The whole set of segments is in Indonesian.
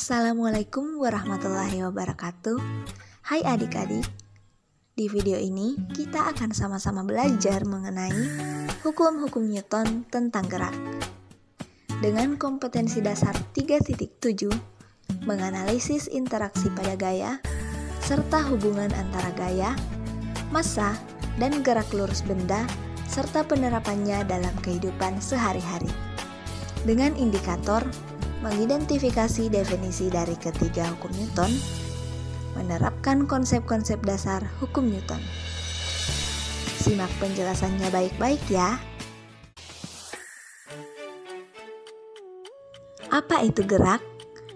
Assalamualaikum warahmatullahi wabarakatuh. Hai adik-adik. Di video ini kita akan sama-sama belajar mengenai hukum-hukum Newton tentang gerak. Dengan kompetensi dasar 3.7, menganalisis interaksi pada gaya, serta hubungan antara gaya, massa, dan gerak lurus benda, serta penerapannya dalam kehidupan sehari-hari. Dengan indikator mengidentifikasi definisi dari ketiga hukum Newton, menerapkan konsep-konsep dasar hukum Newton. Simak penjelasannya baik-baik ya. Apa itu gerak?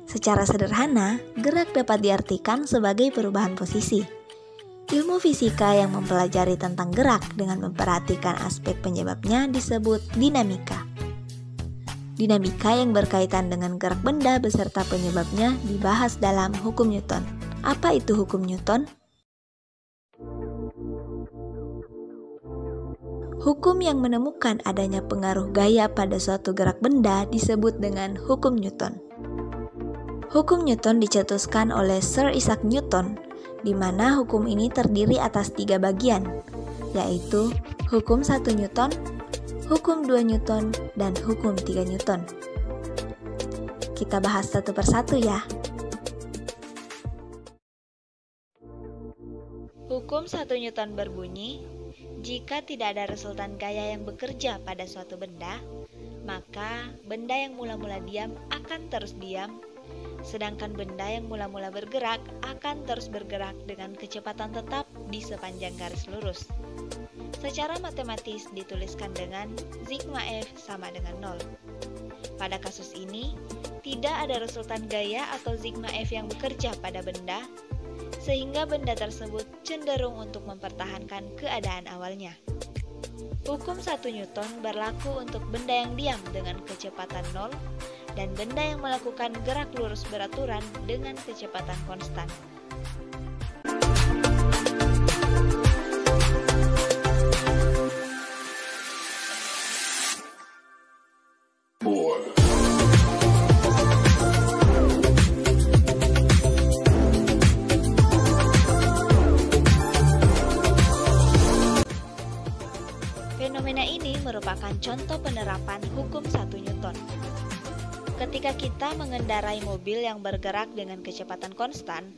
Secara sederhana, gerak dapat diartikan sebagai perubahan posisi. Ilmu fisika yang mempelajari tentang gerak dengan memperhatikan aspek penyebabnya disebut dinamika. Dinamika yang berkaitan dengan gerak benda beserta penyebabnya dibahas dalam hukum Newton. Apa itu hukum Newton? Hukum yang menemukan adanya pengaruh gaya pada suatu gerak benda disebut dengan hukum Newton. Hukum Newton dicetuskan oleh Sir Isaac Newton, di mana hukum ini terdiri atas 3 bagian, yaitu hukum 1 Newton, hukum 2 Newton, dan hukum 3 Newton. Kita bahas satu persatu ya. Hukum 1 Newton berbunyi, jika tidak ada resultan gaya yang bekerja pada suatu benda, maka benda yang mula-mula diam akan terus diam, sedangkan benda yang mula-mula bergerak akan terus bergerak dengan kecepatan tetap di sepanjang garis lurus. Secara matematis dituliskan dengan sigma F sama dengan 0. Pada kasus ini, tidak ada resultan gaya atau sigma F yang bekerja pada benda, sehingga benda tersebut cenderung untuk mempertahankan keadaan awalnya. Hukum 1 Newton berlaku untuk benda yang diam dengan kecepatan 0 dan benda yang melakukan gerak lurus beraturan dengan kecepatan konstan. Fenomena ini merupakan contoh penerapan hukum 1 Newton. Ketika kita mengendarai mobil yang bergerak dengan kecepatan konstan,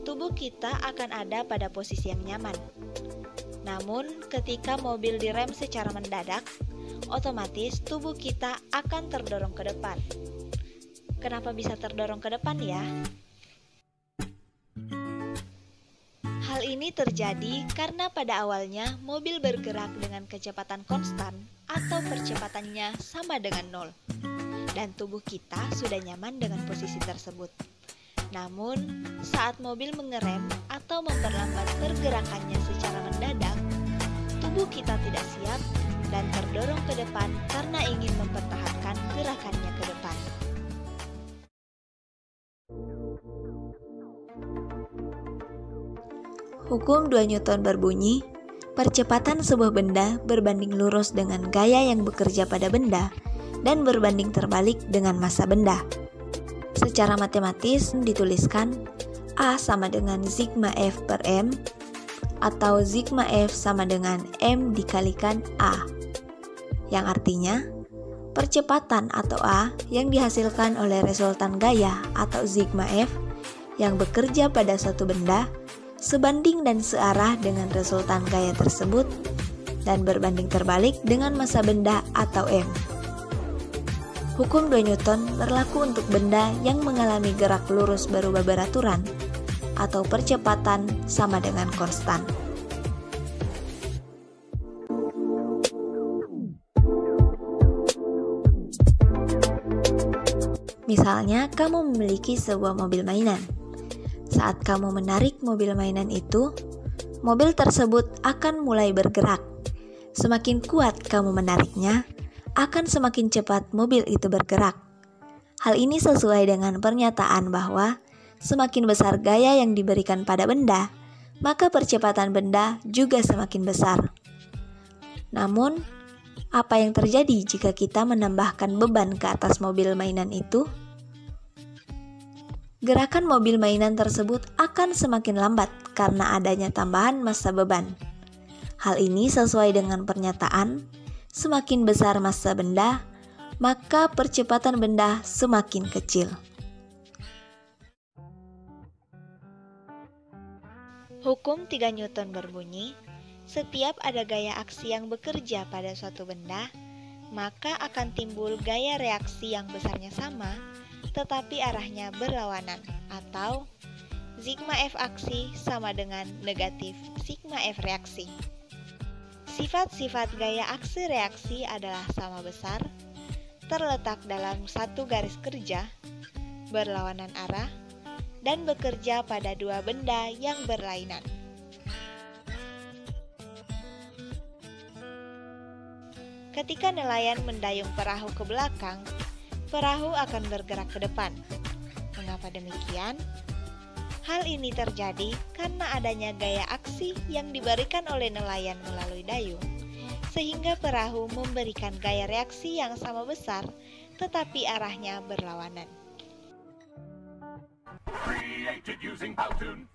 tubuh kita akan ada pada posisi yang nyaman. Namun, ketika mobil direm secara mendadak, otomatis tubuh kita akan terdorong ke depan. Kenapa bisa terdorong ke depan ya? Hal ini terjadi karena pada awalnya mobil bergerak dengan kecepatan konstan atau percepatannya sama dengan 0, dan tubuh kita sudah nyaman dengan posisi tersebut. Namun, saat mobil mengerem atau memperlambat pergerakannya secara mendadak, tubuh kita tidak siap dan terdorong ke depan karena ingin mempertahankan gerakannya ke depan. Hukum 2 Newton berbunyi, percepatan sebuah benda berbanding lurus dengan gaya yang bekerja pada benda dan berbanding terbalik dengan massa benda. Secara matematis dituliskan A sama dengan sigma F per M atau sigma F sama dengan M dikalikan A, yang artinya percepatan atau A yang dihasilkan oleh resultan gaya atau sigma F yang bekerja pada suatu benda sebanding dan searah dengan resultan gaya tersebut dan berbanding terbalik dengan massa benda atau M. Hukum 2 Newton berlaku untuk benda yang mengalami gerak lurus berubah beraturan atau percepatan sama dengan konstan. Misalnya, kamu memiliki sebuah mobil mainan. Saat kamu menarik mobil mainan itu, mobil tersebut akan mulai bergerak. Semakin kuat kamu menariknya, akan semakin cepat mobil itu bergerak. Hal ini sesuai dengan pernyataan bahwa semakin besar gaya yang diberikan pada benda, maka percepatan benda juga semakin besar. Namun, apa yang terjadi jika kita menambahkan beban ke atas mobil mainan itu? gerakan mobil mainan tersebut akan semakin lambat karena adanya tambahan massa beban. Hal ini sesuai dengan pernyataan, semakin besar massa benda, maka percepatan benda semakin kecil. Hukum 3 Newton berbunyi, setiap ada gaya aksi yang bekerja pada suatu benda, maka akan timbul gaya reaksi yang besarnya sama, tetapi arahnya berlawanan, atau sigma F aksi sama dengan negatif sigma F reaksi. Sifat-sifat gaya aksi reaksi adalah sama besar, terletak dalam satu garis kerja, berlawanan arah, dan bekerja pada dua benda yang berlainan. Ketika nelayan mendayung perahu ke belakang, perahu akan bergerak ke depan. Mengapa demikian? Hal ini terjadi karena adanya gaya aksi yang diberikan oleh nelayan melalui dayung, sehingga perahu memberikan gaya reaksi yang sama besar, tetapi arahnya berlawanan. Created using Powtoon.